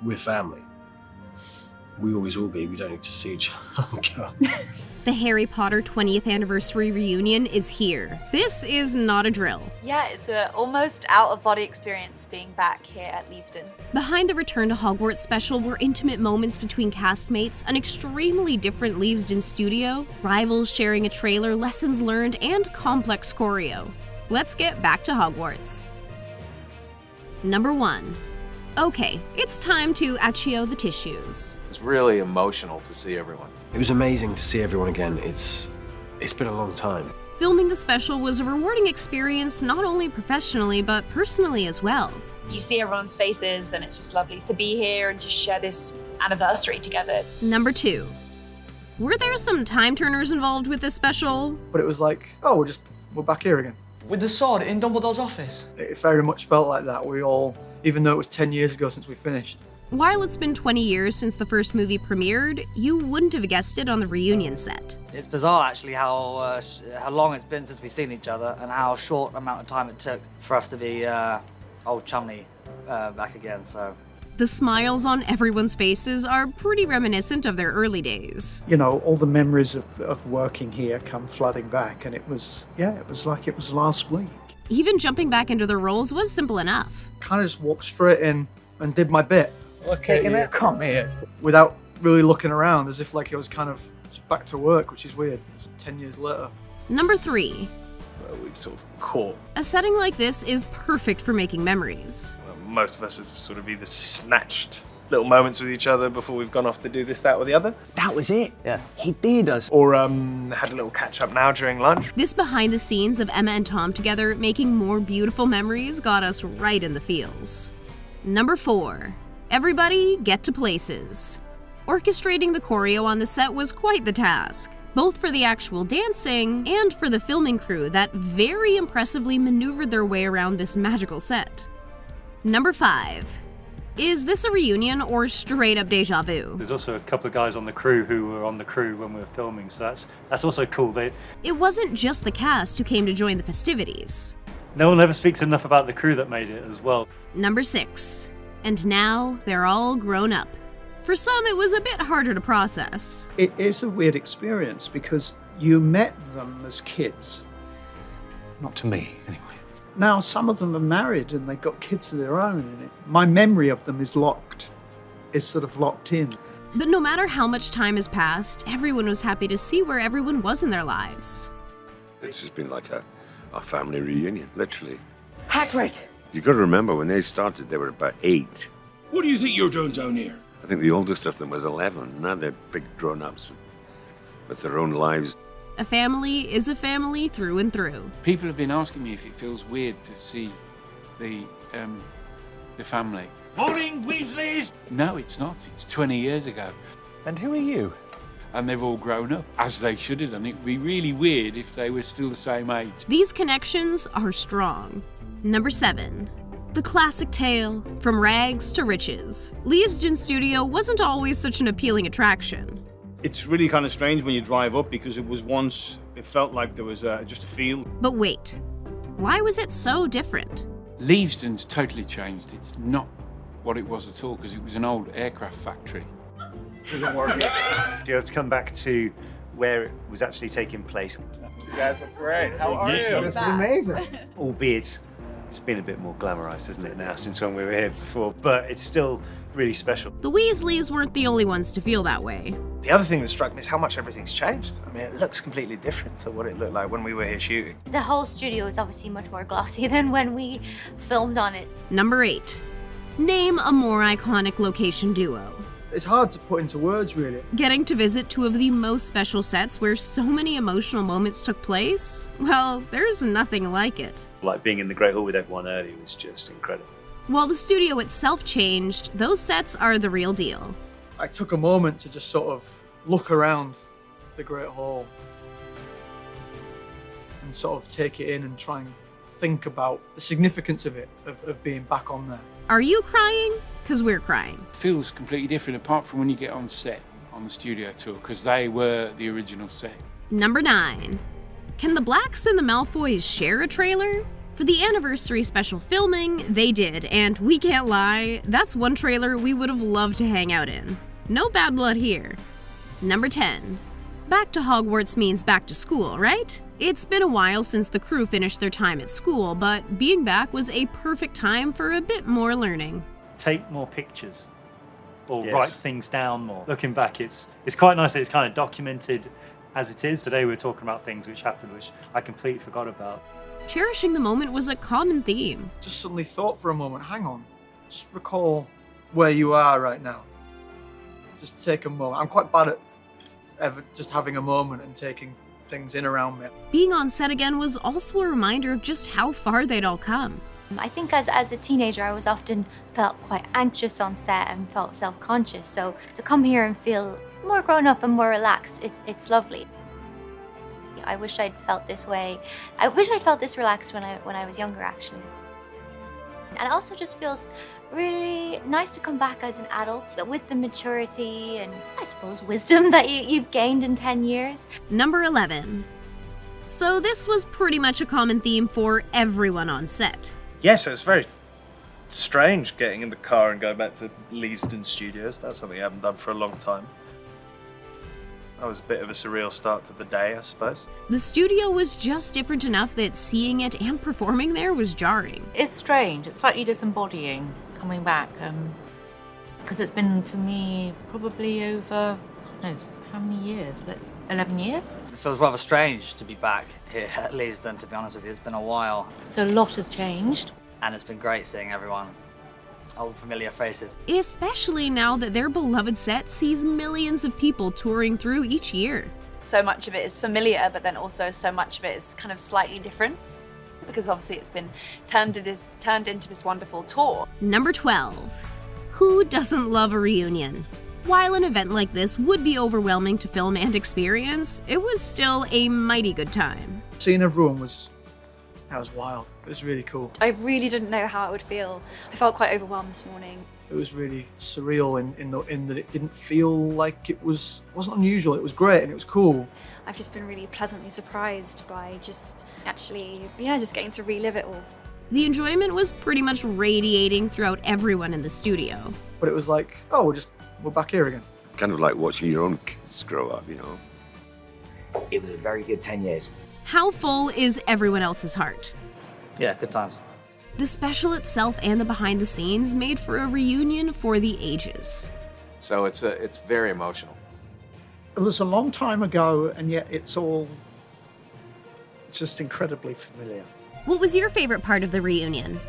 we're family. We always will be. We don't need to see each other. The Harry Potter 20th anniversary reunion is here. This is not a drill. Yeah, it's an almost out-of-body experience being back here at Leavesden. Behind the Return to Hogwarts special were intimate moments between castmates, an extremely different Leavesden studio, rivals sharing a trailer, lessons learned, and complex choreo. Let's get back to Hogwarts. Number 1. Okay, it's time to accio the tissues. It's really emotional to see everyone. It was amazing to see everyone again. It's been a long time. Filming the special was a rewarding experience not only professionally, but personally as well. You see everyone's faces and it's just lovely to be here and just share this anniversary together. Number 2. Were there some time turners involved with this special? But it was like, oh, we're back here again. With the sword in Dumbledore's office? It very much felt like that. We all, even though it was 10 years ago since we finished. While it's been 20 years since the first movie premiered, you wouldn't have guessed it on the reunion set. It's bizarre, actually, how long it's been since we've seen each other and how short amount of time it took for us to be old chummy back again, so. The smiles on everyone's faces are pretty reminiscent of their early days. You know, all the memories of working here come flooding back, and it was like it was last week. Even jumping back into their roles was simple enough. Kind of just walked straight in and did my bit. Look at you, come here. Without really looking around, as if like it was kind of just back to work, which is weird. It's 10 years later. Number 3. We've sort of caught. A setting like this is perfect for making memories. Most of us have sort of either snatched little moments with each other before we've gone off to do this, that, or the other. That was it. Yes. He did us. Or had a little catch up now during lunch. This behind the scenes of Emma and Tom together making more beautiful memories got us right in the feels. Number 4. Everybody get to places. Orchestrating the choreo on the set was quite the task, both for the actual dancing and for the filming crew that very impressively maneuvered their way around this magical set. Number 5. Is this a reunion or straight up deja vu? There's also a couple of guys on the crew who were on the crew when we were filming, so that's also cool. It wasn't just the cast who came to join the festivities. No one ever speaks enough about the crew that made it as well. Number 6. And now they're all grown up. For some, it was a bit harder to process. It is a weird experience because you met them as kids. Not to me, anyway. Now, some of them are married and they've got kids of their own. And my memory of them is locked. It's sort of locked in. But no matter how much time has passed, everyone was happy to see where everyone was in their lives. It's just been like a family reunion, literally. Hagrid! You got to remember, when they started, they were about 8. What do you think you're doing down here? I think the oldest of them was 11. Now they're big grown-ups with their own lives. A family is a family through and through. People have been asking me if it feels weird to see the family. Morning, Weasleys! No, it's not. It's 20 years ago. And who are you? And they've all grown up, as they should have done. It'd be really weird if they were still the same age. These connections are strong. Number 7. The classic tale, from rags to riches. Leavesden Studio wasn't always such an appealing attraction. It's really kind of strange when you drive up because it felt like there was just a feel. But wait, why was it so different? Leavesden's totally changed. It's not what it was at all, because it was an old aircraft factory. Doesn't work. To be able to come back to where it was actually taking place. You guys look great. How are you? This is amazing. Albeit, it's been a bit more glamorized, isn't it, now, since when we were here before, but it's still really special. The Weasleys weren't the only ones to feel that way. The other thing that struck me is how much everything's changed. I mean, it looks completely different to what it looked like when we were here shooting. The whole studio is obviously much more glossy than when we filmed on it. Number 8. Name a more iconic location duo. It's hard to put into words, really. Getting to visit two of the most special sets where so many emotional moments took place? Well, there's nothing like it. Like being in the Great Hall with everyone earlier was just incredible. While the studio itself changed, those sets are the real deal. I took a moment to just sort of look around the Great Hall and sort of take it in and try and think about the significance of it, of being back on there. Are you crying? Because we're crying. It feels completely different apart from when you get on set on the studio tour, because they were the original set. Number 9. Can the Blacks and the Malfoys share a trailer? For the anniversary special filming, they did, and we can't lie, that's one trailer we would have loved to hang out in. No bad blood here. Number 10. Back to Hogwarts means back to school, right? It's been a while since the crew finished their time at school, but being back was a perfect time for a bit more learning. Take more pictures, or Yes. write things down more. Looking back, it's quite nice that it's kind of documented as it is. Today we're talking about things which happened, which I completely forgot about. Cherishing the moment was a common theme. Just suddenly thought for a moment, hang on, just recall where you are right now. Just take a moment. I'm quite bad at just having a moment and taking things in around me. Being on set again was also a reminder of just how far they'd all come. I think as a teenager, I was often felt quite anxious on set and felt self-conscious. So to come here and feel more grown up and more relaxed, it's lovely. I wish I'd felt this way. I wish I'd felt this relaxed when I was younger, actually. And it also just feels really nice to come back as an adult with the maturity and, I suppose, wisdom that you've gained in 10 years. Number 11. So this was pretty much a common theme for everyone on set. Yes, it was very strange getting in the car and going back to Leavesden Studios. That's something I haven't done for a long time. That was a bit of a surreal start to the day, I suppose. The studio was just different enough that seeing it and performing there was jarring. It's strange, it's slightly disembodying coming back, because it's been for me probably over, God knows, how many years? 11 years? It feels rather strange to be back here at Leavesden, to be honest with you. It's been a while. So a lot has changed. And it's been great seeing everyone. Old familiar faces. Especially now that their beloved set sees millions of people touring through each year. So much of it is familiar, but then also so much of it is kind of slightly different, because obviously it's been turned into this wonderful tour. Number 12. Who doesn't love a reunion? While an event like this would be overwhelming to film and experience, it was still a mighty good time. Seeing everyone was wild. It was really cool. I really didn't know how it would feel. I felt quite overwhelmed this morning. It was really surreal in that it didn't feel like it wasn't unusual. It was great and it was cool. I've just been really pleasantly surprised by just getting to relive it all. The enjoyment was pretty much radiating throughout everyone in the studio. But it was like, oh, we're back here again. Kind of like watching your own kids grow up, you know. It was a very good 10 years. How full is everyone else's heart? Yeah, good times. The special itself and the behind the scenes made for a reunion for the ages. So it's very emotional. It was a long time ago, and yet it's all just incredibly familiar. What was your favorite part of the reunion?